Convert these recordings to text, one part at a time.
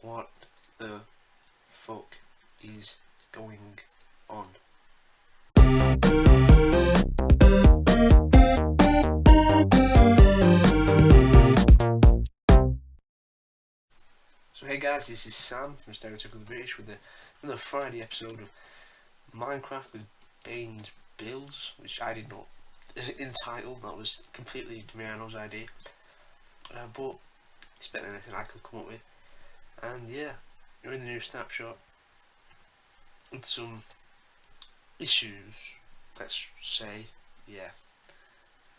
What the fuck is going on? So hey guys, this is Sam from Stereotypical British with another Friday episode of Minecraft with Bainez builds, which I did not entitle. That was completely Damiano's idea, but it's better than anything I could come up with. And yeah, you're in the new snapshot with some issues, let's say. Yeah,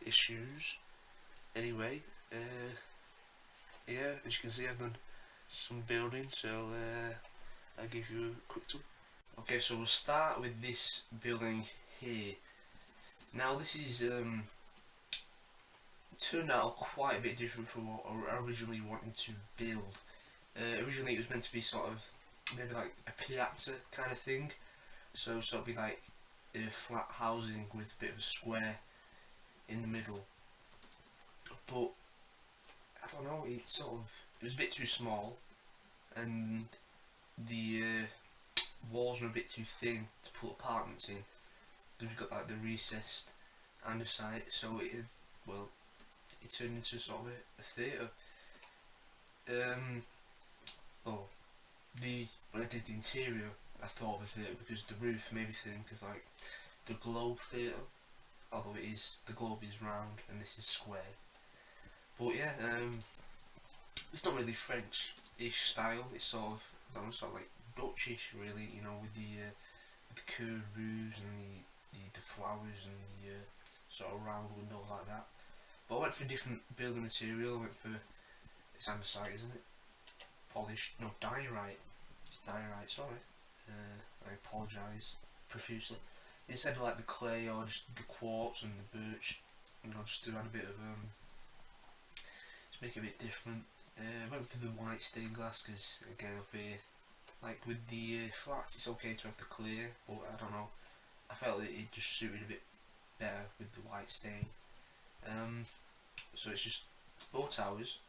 issues. Anyway, yeah, as you can see, I've done some building, so I'll give you a quick tour. Okay, so we'll start with this building here. Now this is turned out quite a bit different from what I originally wanted to build. Originally it was meant to be sort of maybe like a piazza kind of thing, so sort of be like a flat housing with a bit of a square in the middle. But I don't know, it was a bit too small, and the walls were a bit too thin to put apartments in. We've got like the recessed underside, so it turned into sort of a theatre. When I did the interior, I thought of a theatre because the roof made me think of like the globe theatre, although the globe is round and this is square. But yeah, it's not really French-ish style. It's sort of, I don't know, sort of like Dutchish really, you know, with the curved roofs and the flowers and the sort of round windows like that. But I went for a different building material. I went for, it's andesite, isn't it? Polished, no, diorite. It's diorite, sorry. I apologise profusely. Instead of like the clay or just the quartz and the birch, you know, just to add a bit of just make it a bit different. I went for the white stained glass because again, up here, like with the flats, it's okay to have the clear, but I don't know. I felt that it just suited a bit better with the white stain. So it's just 4 towers,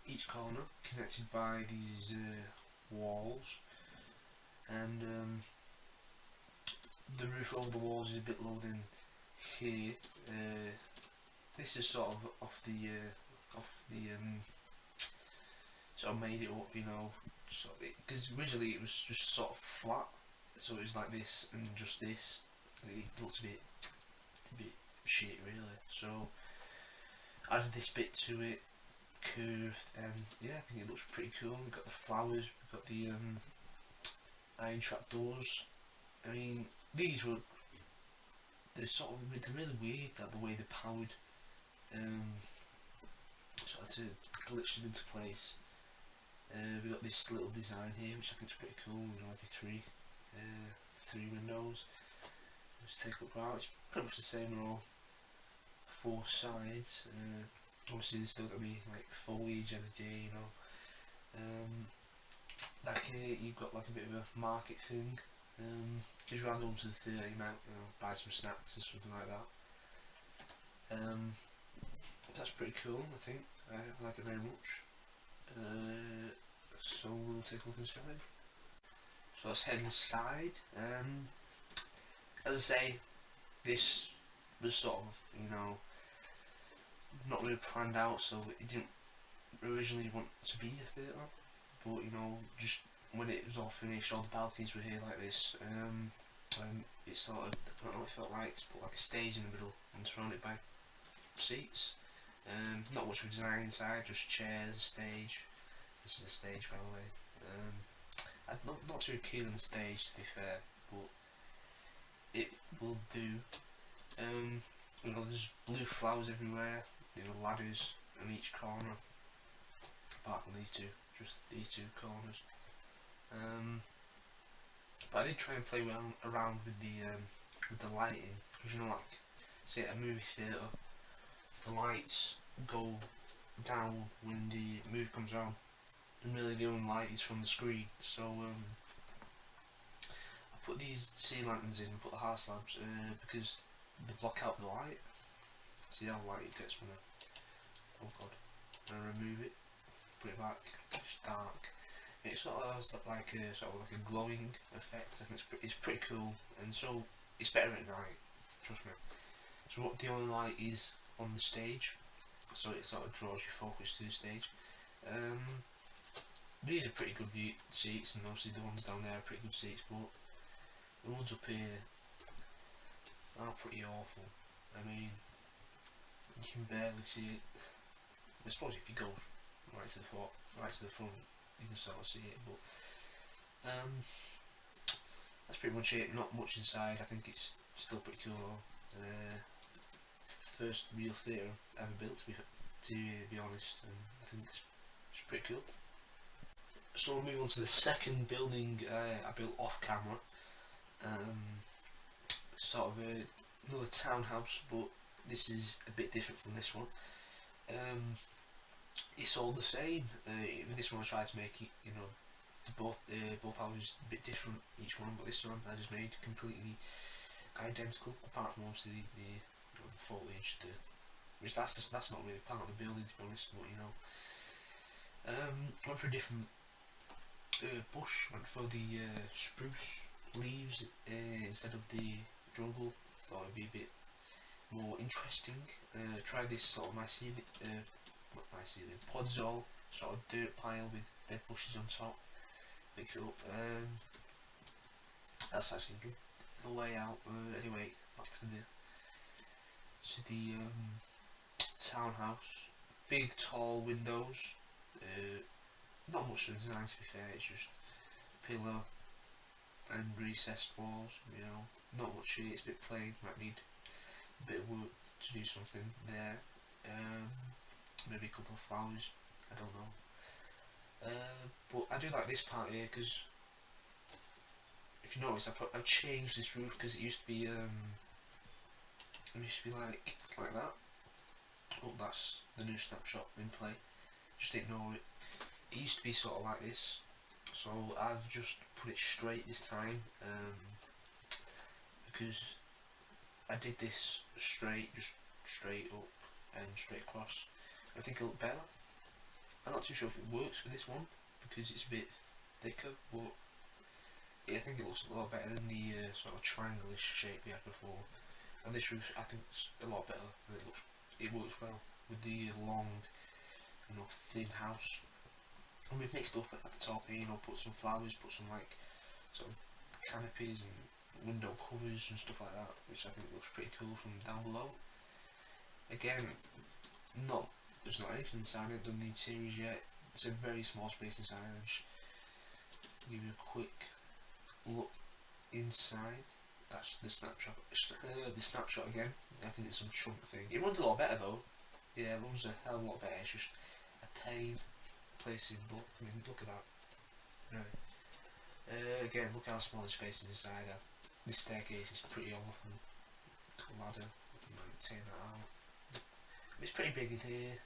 each corner connected by these walls, and the roof over the walls is a bit lower than here. This is sort of off the sort of made it up, you know, because originally it was just sort of flat, so it was like this and just this. It looked a bit shit really, so I added this bit to it, curved, and yeah, I think it looks pretty cool. We've got the flowers, we've got the iron trap doors. I mean, they're really weird, that the way they're powered. So I had to glitch them into place. We've got this little design here, which I think is pretty cool. You know, every three windows. Just take a look around. It's pretty much the same on all 4 sides. Obviously there's still got to be like foliage every day, you know. Back here you've got like a bit of a market thing. Because you're going to the theatre, you might, you know, buy some snacks or something like that. That's pretty cool, I think. I like it very much. So we'll take a look inside. So let's head inside. As I say, this was sort of, you know, not really planned out, so it didn't originally want to be a theatre, but you know, just when it was all finished, all the balconies were here like this, and it sort of, I don't know, it felt right to put like a stage in the middle and surrounded by seats. Not much of a design inside, just chairs, a stage. This is the stage, by the way. I'm not too keen on the stage, to be fair, but it will do. You know, there's blue flowers everywhere. You know, ladders on each corner, apart from these two, just these 2 corners. But I did try and play around with the lighting, because you know, like say at a movie theatre, the lights go down when the movie comes on, and really the only light is from the screen. So I put these sea lanterns in and put the heart slabs because they block out the light. See how light it gets when I remove it. put it back, it's dark. It sort of has like a glowing effect. I think it's pretty cool, and so it's better at night. Trust me. So what the only light is on the stage, so it sort of draws your focus to the stage. These are pretty good view seats, and obviously the ones down there are pretty good seats, but the ones up here are pretty awful. I mean, you can barely see it. I suppose if you go right to the front, you can sort of see it, but that's pretty much it. Not much inside. I think it's still pretty cool though. It's the first real theatre I've ever built, to be honest, and I think it's pretty cool. So we'll move on to the second building I built off camera. Sort of another townhouse, but this is a bit different from this one. It's all the same. With this one I tried to make it, you know, both houses a bit different each one, but this one I just made completely identical, apart from obviously the foliage, which that's not really part of the building, to be honest. But you know, went for a different bush. Went for the spruce leaves instead of the jungle. Thought it'd be a bit more interesting. Tried this sort of podzol sort of dirt pile with dead bushes on top. Mix it up. That's actually good. The layout. Anyway, back to the townhouse. Big tall windows. Not much of the design, to be fair. It's just pillar and recessed walls. You know, not much here. It's a bit plain. Might need a bit of work to do something there. Maybe a couple of flowers. I don't know. But I do like this part here because if you notice, I've changed this roof because it used to be like that. Oh, that's the new snapshot in play. Just ignore it. It used to be sort of like this, so I've just put it straight this time because I did this straight, just straight up and straight across. I think it'll look better. I'm not too sure if it works for this one because it's a bit thicker, but yeah, I think it looks a lot better than the sort of triangle-ish shape we had before. And this roof, I think, is a lot better. And it works well with the long, you know, thin house. And we've mixed up at the top here, you know, put some flowers, put some like sort of canopies and window covers and stuff like that, which I think looks pretty cool from down below. Again, there's not anything inside. I haven't done the interiors yet. It's a very small space inside. I'll just give you a quick look inside. That's the snapshot. The snapshot again. I think it's some chunk thing. It runs a lot better though. Yeah, it runs a hell of a lot better. It's just a pain placing. But I mean, look at that. Right. Again, look how small the space is inside. This staircase is pretty awful. Ladder. Might take that out. It's pretty big in here,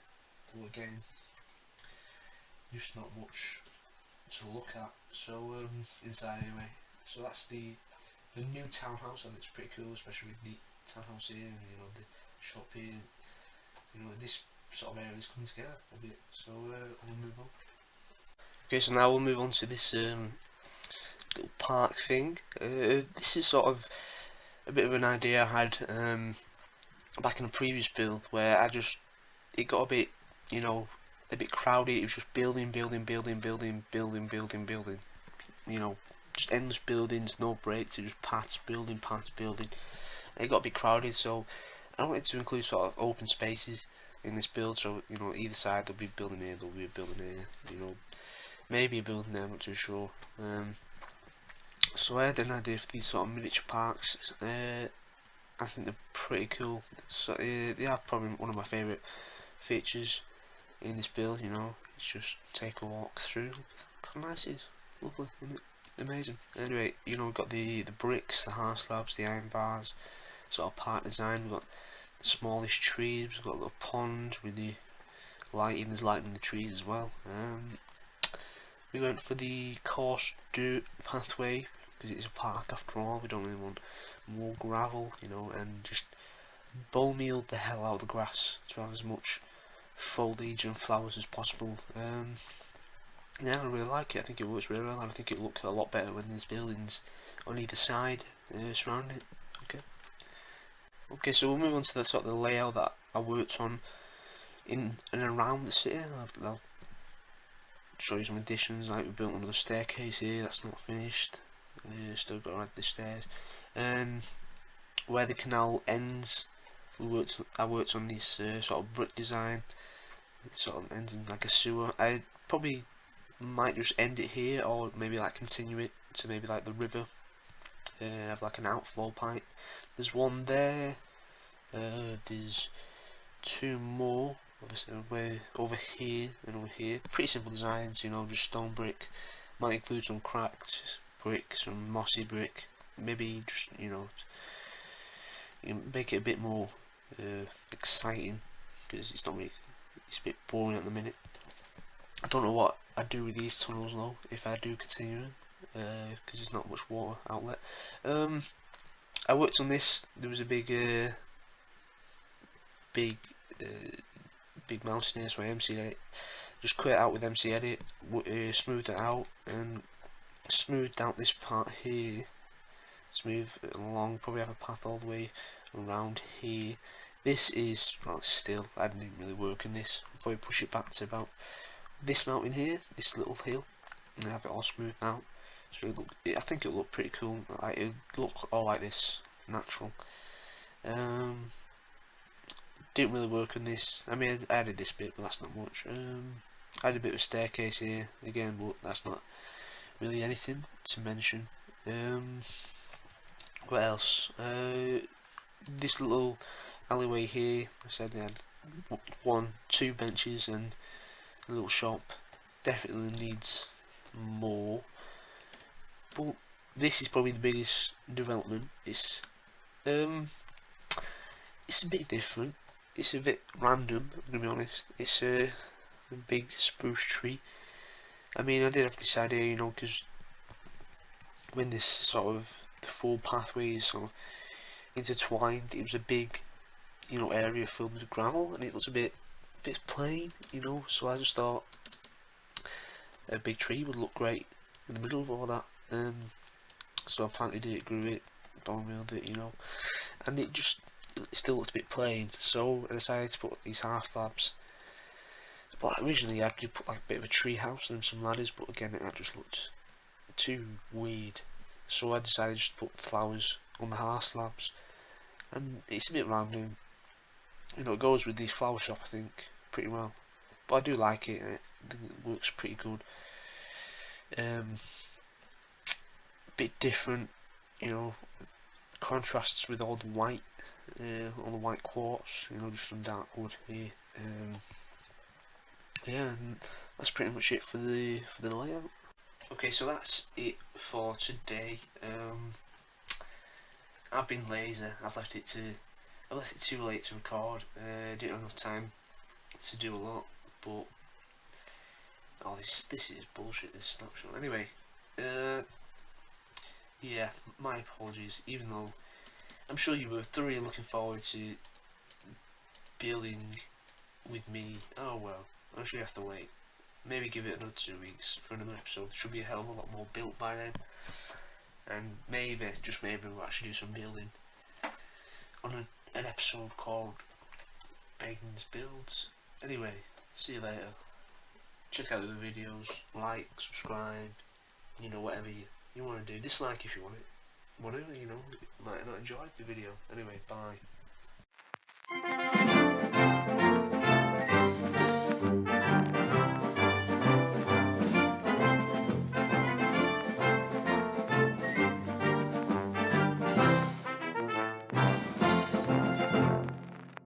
but again, just not much to look at. So inside anyway. So that's the new townhouse, and it's pretty cool, especially with the townhouse here and you know the shop here. You know, this sort of area is coming together a bit. So we'll move on. Okay, so now we'll move on to this little park thing. This is sort of a bit of an idea I had back in a previous build where it got a bit, you know, a bit crowded. It was just building. You know, just endless buildings, no breaks. It just paths, building. And it got a bit crowded, so I wanted to include sort of open spaces in this build. So you know, either side there'll be a building here, there'll be a building here. You know, maybe a building there. I'm not too sure. So I had an idea for these sort of miniature parks. I think they're pretty cool. So they are probably one of my favourite features in this build. You know, it's just take a walk through. Look how nice it is. Lovely, isn't it? Amazing. Anyway, you know, we've got the bricks, the half slabs, the iron bars, sort of park design. We've got the smallish trees. We've got a little pond with the lighting. There's lighting in the trees as well. We went for the coarse dirt pathway because it's a park after all. We don't really want more gravel, you know, and just bone mealed the hell out of the grass to have as much foliage and flowers as possible. Yeah, I really like it. I think it works really well, and I think it looks a lot better when there's buildings on either side surrounding it. Okay, so we'll move on to the sort of the layout that I worked on in and around the city. I'll show you some additions. Like we built another staircase here, that's not finished. Still got to add the stairs. Where the canal ends, I worked on this sort of brick design. It sort of ends in like a sewer. I probably might just end it here, or maybe like continue it to maybe like the river. Have like an outflow pipe. There's one there. There's two more. Obviously, over here and over here. Pretty simple designs, you know, just stone brick. Might include some cracked brick, some mossy brick. Maybe just, you know, you can make it a bit more exciting, because it's not really, it's a bit boring at the minute. I don't know what I do with these tunnels though, if I do continue them, because there's not much water outlet. I worked on this. There was a big mountain here, so I MC'd it. Just cut it out with MC Edit, smoothed it out, and smoothed out this part here. Smooth it along, probably have a path all the way around here. This is, well, still, I didn't really work in this. I'll probably push it back to about this mountain here, this little hill, and have it all smoothed out. So I think it'll look pretty cool. Like, it'll look all like this, natural. Didn't really work on this. I mean, I added this bit, but that's not much. I had a bit of a staircase here again, but that's not really anything to mention. What else? This little alleyway here, I said I had two benches and a little shop. Definitely needs more, but this is probably the biggest development. It's a bit different. It's a bit random, I'm gonna be honest. It's a big spruce tree. I mean, I did have this idea, you know, because when this sort of the full pathways sort of intertwined, it was a big, you know, area filled with gravel, and it was a bit plain, you know. So I just thought a big tree would look great in the middle of all that. So I planted it, grew it, bone mealed it, you know, and it still looked a bit plain. So I decided to put these half slabs. But originally I did put like a bit of a tree house and some ladders, but again that just looked too weird. So I decided to just put flowers on the half slabs, and it's a bit random. You know, it goes with the flower shop, I think, pretty well. But I do like it. I think it works pretty good. Bit different, you know. Contrasts with all the white quartz. You know, just some dark wood here. Yeah, and that's pretty much it for the layout. Okay, so that's it for today. I've been lazy. I've left it too late to record. Didn't have enough time to do a lot, but oh, this is bullshit. This snapshot. Anyway, yeah, my apologies. Even though I'm sure you were thoroughly looking forward to building with me. Oh well, I'm sure you have to wait. Maybe give it another 2 weeks for another episode. There should be a hell of a lot more built by then. And maybe, just maybe, we'll actually do some building on an episode called Bainez Builds. Anyway, see you later. Check out the videos, like, subscribe, you know, whatever you want to do. Dislike if you want it. Whatever, you know, you might not enjoy the video. Anyway, bye.